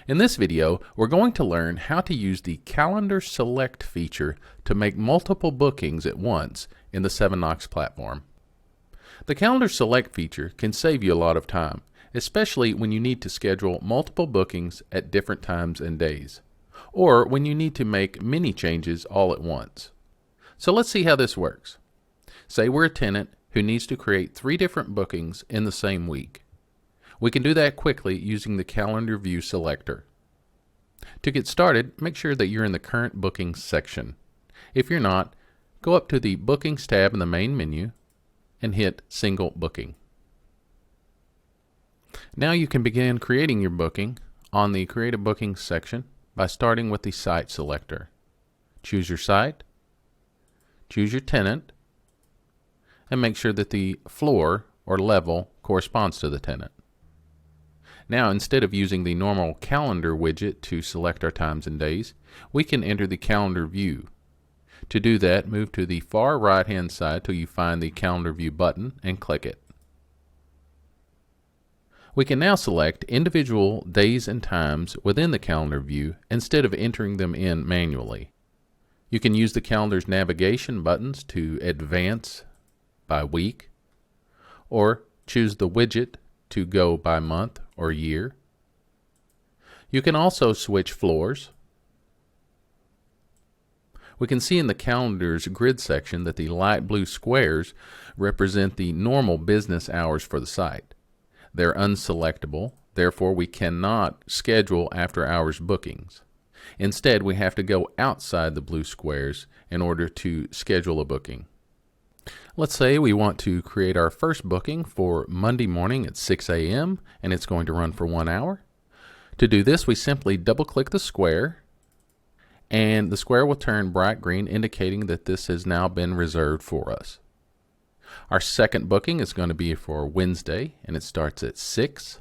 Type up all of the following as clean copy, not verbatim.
In this video, we're going to learn how to use the Calendar Select feature to make multiple bookings at once in the 7Knox platform. The Calendar Select feature can save you a lot of time, especially when you need to schedule multiple bookings at different times and days, or when you need to make many changes all at once. So let's see how this works. Say we're a tenant who needs to create 3 different bookings in the same week. We can do that quickly using the Calendar View selector. To get started, make sure that you're in the Current Bookings section. If you're not, go up to the Bookings tab in the main menu and hit Single Booking. Now you can begin creating your booking on the Create a Booking section by starting with the Site selector. Choose your site, choose your tenant, and make sure that the floor or level corresponds to the tenant. Now, instead of using the normal calendar widget to select our times and days, we can enter the calendar view. To do that, move to the far right hand side till you find the calendar view button and click it. We can now select individual days and times within the calendar view instead of entering them in manually. You can use the calendar's navigation buttons to advance by week, or choose the widget to go by month or year. You can also switch floors. We can see in the calendar's grid section that the light blue squares represent the normal business hours for the site. They're unselectable, therefore we cannot schedule after hours bookings. Instead, we have to go outside the blue squares in order to schedule a booking. Let's say we want to create our first booking for Monday morning at 6 a.m. and it's going to run for 1 hour. To do this, we simply double-click the square and the square will turn bright green, indicating that this has now been reserved for us. Our second booking is going to be for Wednesday and it starts at 6.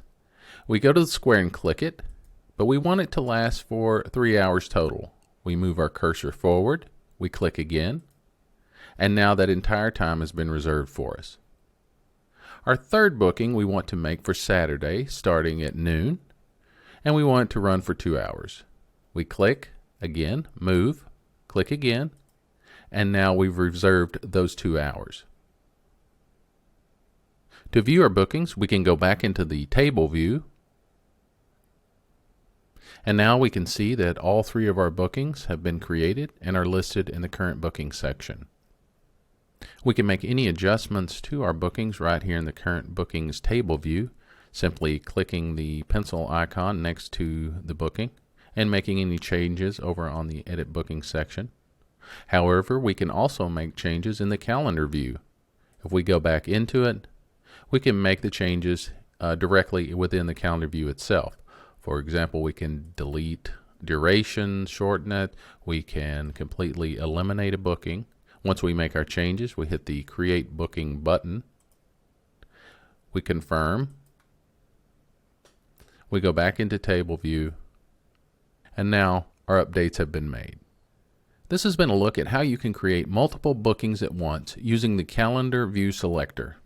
We go to the square and click it, but we want it to last for 3 hours total. We move our cursor forward, we click again, and now that entire time has been reserved for us. Our third booking we want to make for Saturday starting at noon, and we want it to run for 2 hours. We click again, move, click again, and now we've reserved those 2 hours. To view our bookings, we can go back into the table view, and now we can see that all 3 of our bookings have been created and are listed in the current booking section. We can make any adjustments to our bookings right here in the current bookings table view, simply clicking the pencil icon next to the booking and making any changes over on the edit booking section. However, we can also make changes in the calendar view. If we go back into it, we can make the changes directly within the calendar view itself. For example, we can delete duration, shorten it, we can completely eliminate a booking. Once we make our changes, we hit the Create Booking button. We confirm. We go back into Table View. And now our updates have been made. This has been a look at how you can create multiple bookings at once using the Calendar View selector.